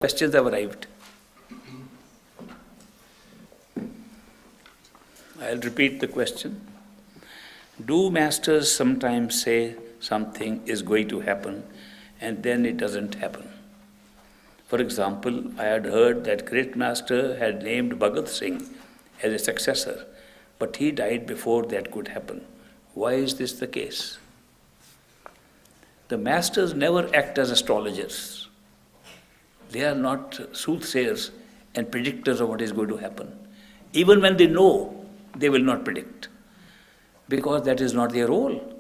Questions have arrived. I'll repeat the question. Do masters sometimes say something is going to happen and then it doesn't happen? For example, I had heard that great master had named Bhagat Singh as a successor, but he died before that could happen. Why is this the case? The masters never act as astrologers. They are not soothsayers and predictors of what is going to happen. Even when they know, they will not predict, because that is not their role.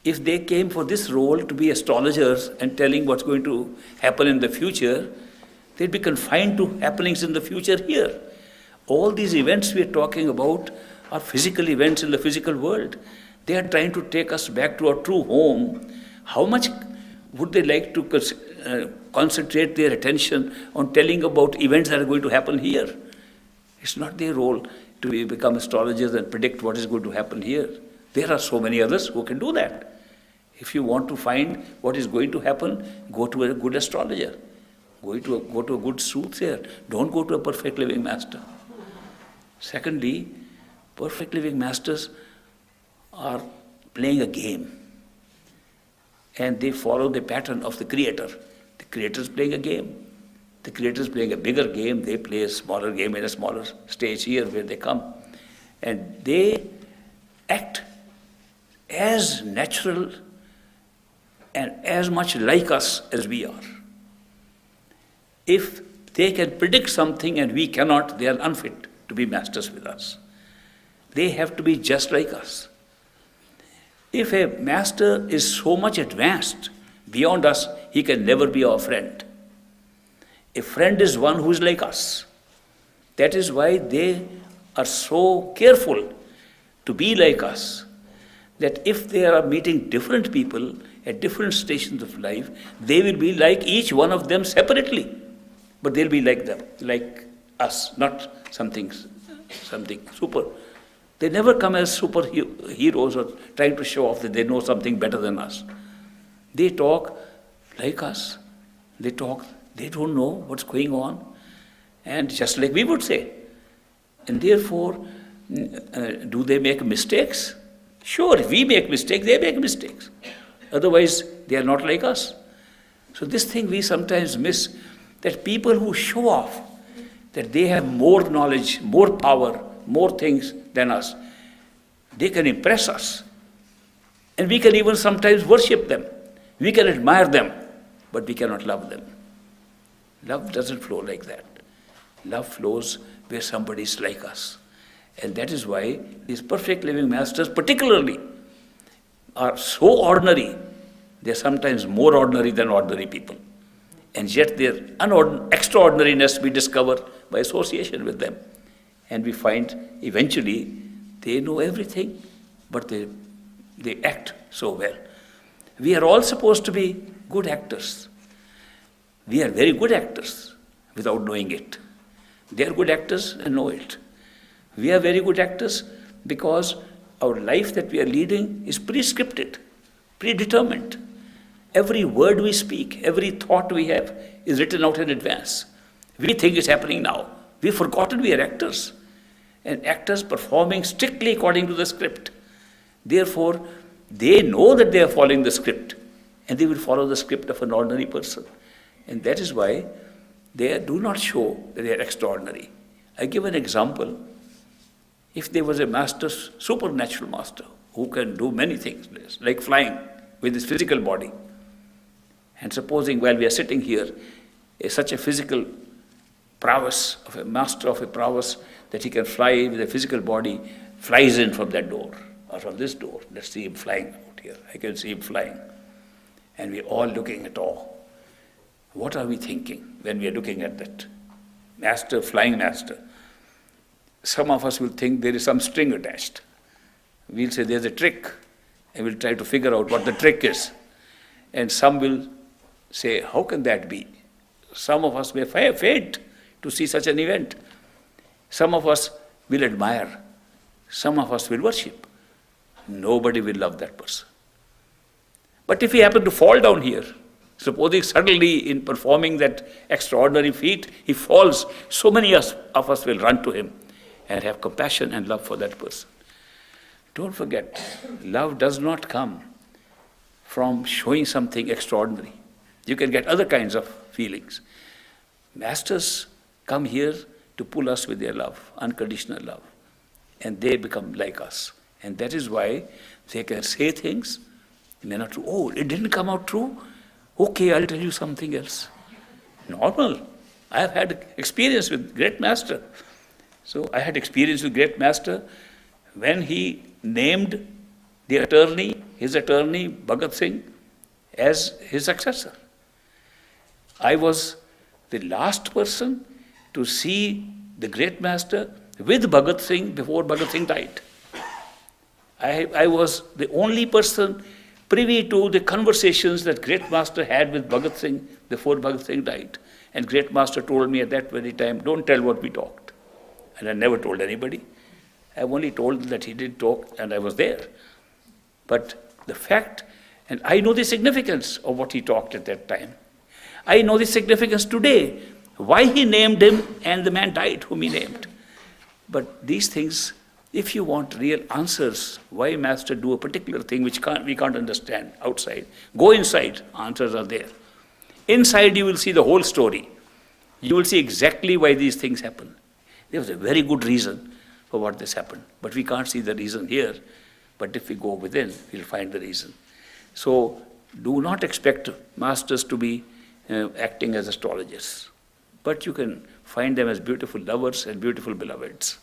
If they came for this role to be astrologers and telling what's going to happen in the future, they'd be confined to happenings in the future here. All these events we are talking about are physical events in the physical world. They are trying to take us back to our true home. How much would they like to concentrate their attention on telling about events that are going to happen here? It's not their role to become astrologers and predict what is going to happen here. There are so many others who can do that. If you want to find what is going to happen, go to a good astrologer. Go to a good soothsayer. Don't go to a perfect living master. Secondly, perfect living masters are playing a game, and they follow the pattern of the creator. The creator is playing a game. The creator is playing a bigger game. They play a smaller game in a smaller stage here where they come. And they act as natural and as much like us as we are. If they can predict something and we cannot, they are unfit to be masters with us. They have to be just like us. If a master is so much advanced beyond us, he can never be our friend. A friend is one who is like us. That is why they are so careful to be like us, that if they are meeting different people at different stations of life, they will be like each one of them separately. But they'll be like them, like us, not something super. They never come as superheroes or trying to show off that they know something better than us. They talk like us. They don't know what's going on, and just like we would say. And therefore, do they make mistakes? Sure, if we make mistakes, they make mistakes. Otherwise, they are not like us. So this thing we sometimes miss, that people who show off that they have more knowledge, more power, more things than us, they can impress us. And we can even sometimes worship them. We can admire them, but we cannot love them. Love doesn't flow like that. Love flows where somebody is like us. And that is why these perfect living masters particularly are so ordinary. They're sometimes more ordinary than ordinary people. And yet their extraordinariness we discover by association with them. And we find eventually they know everything, but they act so well. We are all supposed to be good actors. We are very good actors without knowing it. They are good actors and know it. We are very good actors because our life that we are leading is prescripted, predetermined. Every word we speak, every thought we have is written out in advance. We think it's happening now. We've forgotten we are actors. And actors performing strictly according to the script. Therefore, they know that they are following the script, and they will follow the script of an ordinary person. And that is why they do not show that they are extraordinary. I give an example. If there was a master, supernatural master, who can do many things, like flying with his physical body, and supposing while we are sitting here, such a physical prowess of a master of a prowess that he can fly with a physical body, flies in from that door, or from this door. Let's see him flying out here. I can see him flying. And we're all looking at awe. What are we thinking when we are looking at that master, flying master? Some of us will think there is some string attached. We'll say there's a trick, and we'll try to figure out what the trick is. And some will say, how can that be? Some of us may faint to see such an event. Some of us will admire. Some of us will worship. Nobody will love that person. But if he happened to fall down here, Supposing suddenly in performing that extraordinary feat, he falls, so many of us will run to him and have compassion and love for that person. Don't forget, love does not come from showing something extraordinary. You can get other kinds of feelings. Masters come here to pull us with their love, unconditional love. And they become like us. And that is why they can say things, it may not true. Oh, it didn't come out true? Okay, I'll tell you something else. Normal. I have had experience with great master. So I had experience with great master when he named the attorney, his attorney, Bhagat Singh, as his successor. I was the last person to see the great master with Bhagat Singh before Bhagat Singh died. I was the only person privy to the conversations that great master had with Bhagat Singh before Bhagat Singh died. And great master told me at that very time, don't tell what we talked. And I never told anybody. I only told that he did talk and I was there. But the fact, and I know the significance of what he talked at that time. I know the significance today, why he named him and the man died whom he named. But these things, if you want real answers, why master do a particular thing which we can't understand outside, go inside, answers are there. Inside you will see the whole story. You will see exactly why these things happen. There was a very good reason for what this happened, but we can't see the reason here. But if we go within, we'll find the reason. So do not expect masters to be acting as astrologers, but you can find them as beautiful lovers and beautiful beloveds.